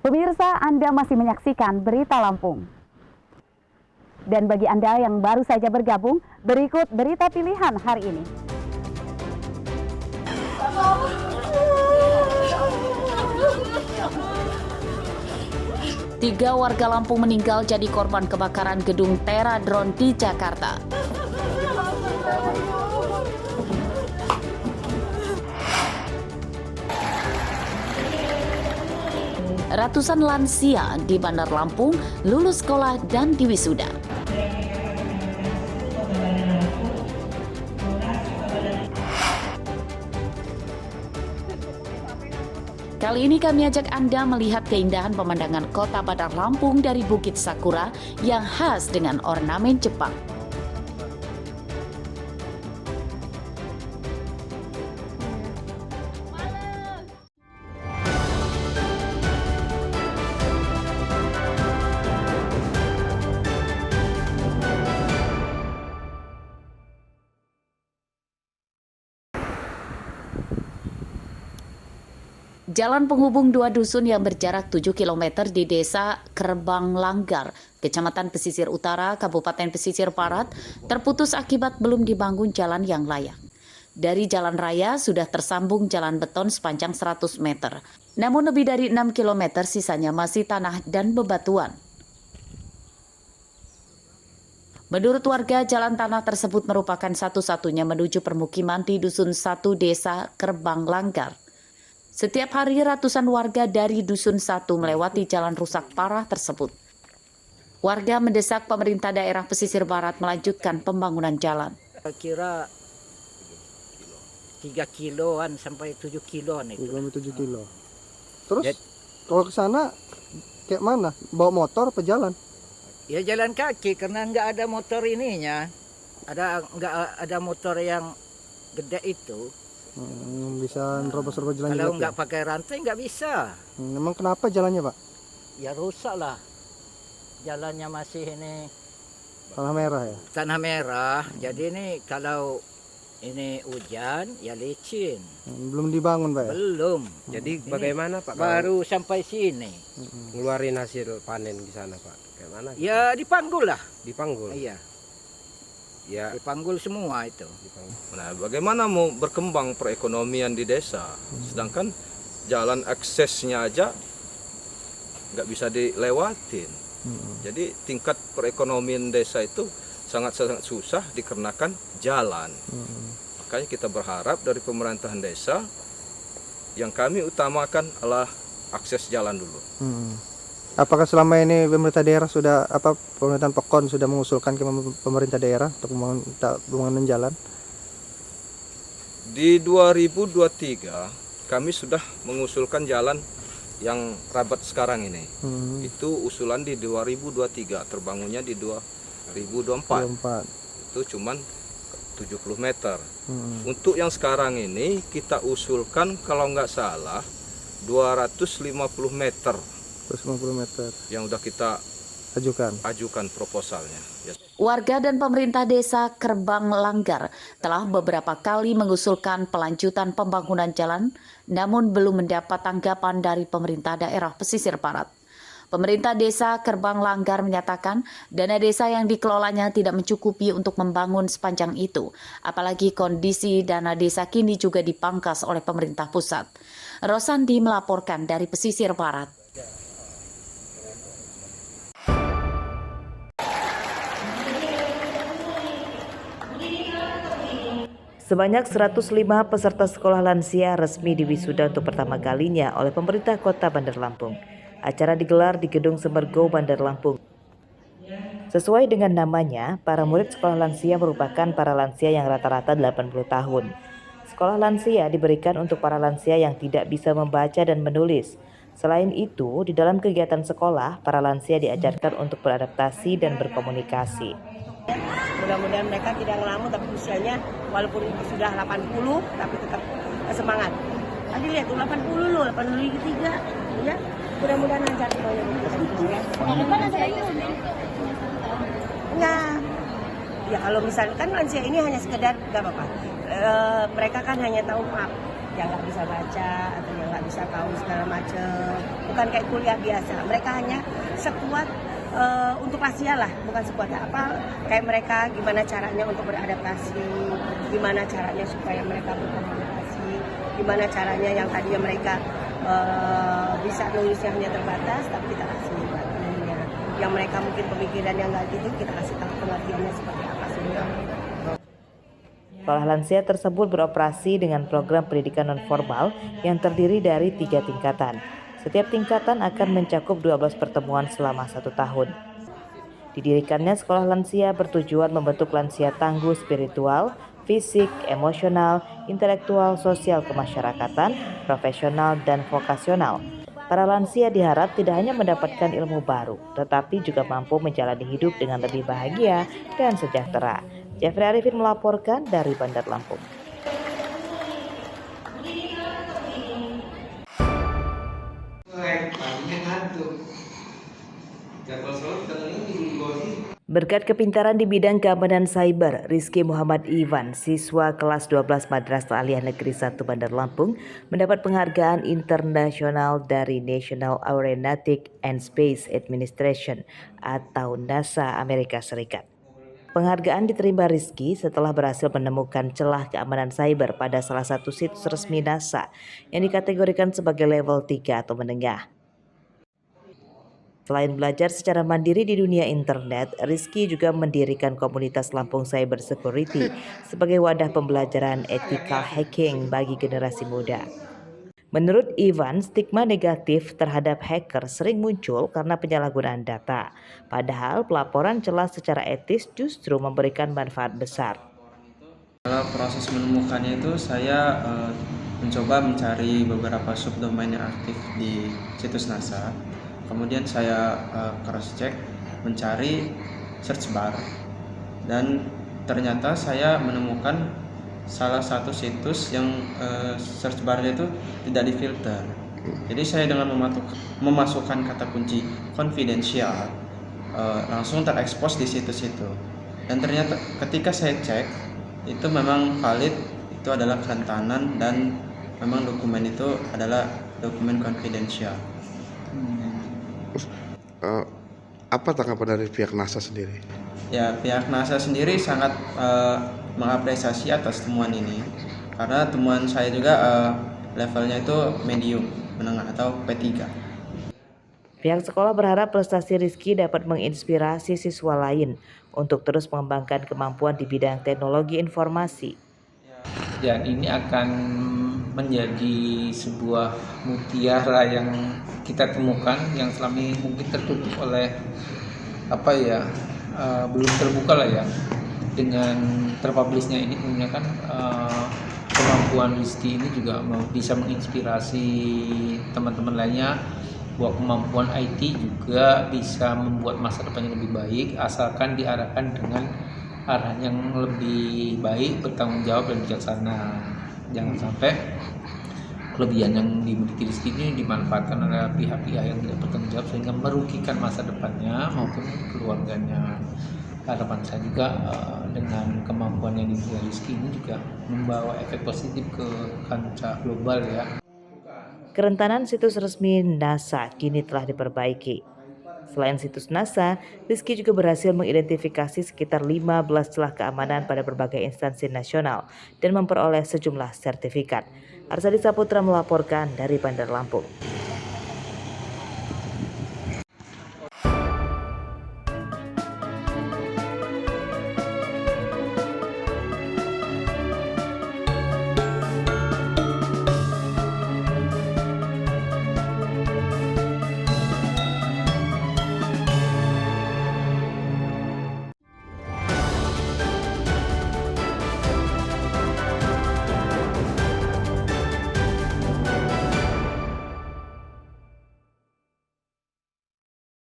Pemirsa, Anda masih menyaksikan Berita Lampung. Dan bagi Anda yang baru saja bergabung, berikut berita pilihan hari ini. Tiga warga Lampung meninggal jadi korban kebakaran gedung Teradron di Jakarta. Ratusan lansia di Bandar Lampung lulus sekolah dan diwisuda. Kali ini kami ajak Anda melihat keindahan pemandangan kota Bandar Lampung dari Bukit Sakura yang khas dengan ornamen Jepang. Jalan penghubung dua dusun yang berjarak 7 km di Desa Kerbang Langgar, Kecamatan Pesisir Utara, Kabupaten Pesisir Barat, terputus akibat belum dibangun jalan yang layak. Dari jalan raya sudah tersambung jalan beton sepanjang 100 meter. Namun lebih dari 6 km sisanya masih tanah dan bebatuan. Menurut warga, jalan tanah tersebut merupakan satu-satunya menuju permukiman di Dusun 1 Desa Kerbang Langgar. Setiap hari ratusan warga dari Dusun 1 melewati jalan rusak parah tersebut. Warga mendesak pemerintah daerah pesisir barat melanjutkan pembangunan jalan. Kira 3 kiloan sampai 7 kiloan itu. 7 kilo. Terus kalau ke sana kayak mana? Bawa motor apa jalan? Ya jalan kaki karena nggak ada motor ininya. Nggak ada motor yang gede itu. Bisa nerobos-nerobos jalan. Kalau nggak pakai rantai nggak bisa. Memang kenapa jalannya, Pak? Ya rusak lah. Jalannya masih ini Tanah merah ya? tanah merah. Jadi ini kalau ini hujan ya licin. Belum dibangun, Pak ya? Belum. Jadi Ini bagaimana Pak? Baru sampai sini. Ngeluarin hasil panen di sana Pak? Kayak mana? Ya dipanggul lah. Dipanggul. Iya, Ya. dipanggul semua itu. Nah, bagaimana mau berkembang perekonomian di desa, sedangkan jalan aksesnya aja nggak bisa dilewatin. Jadi tingkat perekonomian desa itu sangat-sangat susah dikarenakan jalan. Makanya kita berharap dari pemerintahan desa, yang kami utamakan adalah akses jalan dulu. Apakah selama ini pemerintah daerah sudah pemerintahan Pekon sudah mengusulkan ke pemerintah daerah untuk pembangunan jalan? Di 2023 kami sudah mengusulkan jalan yang rabat sekarang ini. Itu usulan di 2023, terbangunnya di 2024. Itu cuman 70 meter. Untuk yang sekarang ini kita usulkan kalau nggak salah 250 meter. 250 meter Yang udah kita ajukan proposalnya. Warga dan pemerintah desa Kerbang Langgar telah beberapa kali mengusulkan pelanjutan pembangunan jalan, namun belum mendapat tanggapan dari pemerintah daerah pesisir barat. Pemerintah desa Kerbang Langgar menyatakan dana desa yang dikelolanya tidak mencukupi untuk membangun sepanjang itu, apalagi kondisi dana desa kini juga dipangkas oleh pemerintah pusat. Rosandi melaporkan dari pesisir barat. Sebanyak 105 peserta sekolah lansia resmi diwisuda untuk pertama kalinya oleh pemerintah kota Bandar Lampung. Acara digelar di Gedung Semergo, Bandar Lampung. Sesuai dengan namanya, para murid sekolah lansia merupakan para lansia yang rata-rata 80 tahun. Sekolah lansia diberikan untuk para lansia yang tidak bisa membaca dan menulis. Selain itu, di dalam kegiatan sekolah, para lansia diajarkan untuk beradaptasi dan berkomunikasi. Mudah-mudahan mereka tidak ngelamun, tapi usianya walaupun sudah 80 tapi tetap semangat. Tadi lihat tuh 80 loh, 83 ya. Mudah-mudahan lancar semuanya ya. Enggak. Ya kalau misalkan lansia ini hanya sekedar enggak apa-apa. Mereka kan hanya tahu yang nggak bisa baca atau yang nggak bisa tahu segala macam. Bukan kayak kuliah biasa. Mereka hanya sekuat untuk lansia lah, bukan sekuat apa. Kayak mereka gimana caranya untuk beradaptasi, gimana caranya supaya mereka berkomunikasi, gimana caranya yang tadinya mereka bisa nulisnya hanya terbatas, tapi kita kasih bantuannya. Yang mereka mungkin pemikiran yang nggak gitu, kita kasih tahu pengertiannya seperti apa sehingga Sekolah lansia tersebut beroperasi dengan program pendidikan nonformal yang terdiri dari 3 tingkatan. Setiap tingkatan akan mencakup 12 pertemuan selama 1 tahun. Didirikannya sekolah lansia bertujuan membentuk lansia tangguh spiritual, fisik, emosional, intelektual, sosial kemasyarakatan, profesional, dan vokasional. Para lansia diharap tidak hanya mendapatkan ilmu baru, tetapi juga mampu menjalani hidup dengan lebih bahagia dan sejahtera. Jeffrey Arifin melaporkan dari Bandar Lampung. Berkat kepintaran di bidang keamanan cyber, Rizky Muhammad Ivan, siswa kelas 12 Madrasah Aliyah Negeri 1 Bandar Lampung, mendapat penghargaan internasional dari National Aeronautic and Space Administration atau NASA Amerika Serikat. Penghargaan diterima Rizky setelah berhasil menemukan celah keamanan cyber pada salah satu situs resmi NASA yang dikategorikan sebagai level 3 atau menengah. Selain belajar secara mandiri di dunia internet, Rizky juga mendirikan komunitas Lampung Cyber Security sebagai wadah pembelajaran ethical hacking bagi generasi muda. Menurut Ivan, stigma negatif terhadap hacker sering muncul karena penyalahgunaan data. Padahal pelaporan celah secara etis justru memberikan manfaat besar. Kalau proses menemukannya itu saya mencoba mencari beberapa subdomain yang aktif di situs NASA. Kemudian saya cross check, mencari search bar, dan ternyata saya menemukan salah satu situs yang search bar-nya itu tidak difilter. Jadi saya dengan memasukkan kata kunci confidential langsung terekspos di situs itu. Dan ternyata ketika saya cek itu memang valid, itu adalah kerentanan dan memang dokumen itu adalah dokumen confidential. Apa tanggapan dari pihak NASA sendiri? Ya, pihak NASA sendiri sangat mengapresiasi atas temuan ini, karena temuan saya juga levelnya itu medium, menengah atau P3. Pihak sekolah berharap prestasi Rizky dapat menginspirasi siswa lain untuk terus mengembangkan kemampuan di bidang teknologi informasi. Dan ini akan menjadi sebuah mutiara yang kita temukan yang selama ini mungkin tertutup oleh belum terbuka lah ya. Dengan terpublishnya ini tentunya kan kemampuan Rizky ini juga bisa menginspirasi teman-teman lainnya bahwa kemampuan IT juga bisa membuat masa depannya lebih baik asalkan diarahkan dengan arah yang lebih baik, bertanggung jawab dan bijaksana. Jangan sampai kelebihan yang dimiliki Rizky ini dimanfaatkan oleh pihak-pihak yang tidak bertanggung jawab sehingga merugikan masa depannya maupun keluarganya. Harapan saya juga dengan kemampuan yang dimiliki Rizky ini juga membawa efek positif ke kancah global ya. Kerentanan situs resmi NASA kini telah diperbaiki. Selain situs NASA, Rizky juga berhasil mengidentifikasi sekitar 15 celah keamanan pada berbagai instansi nasional dan memperoleh sejumlah sertifikat. Arsadi Saputra melaporkan dari Bandar Lampung.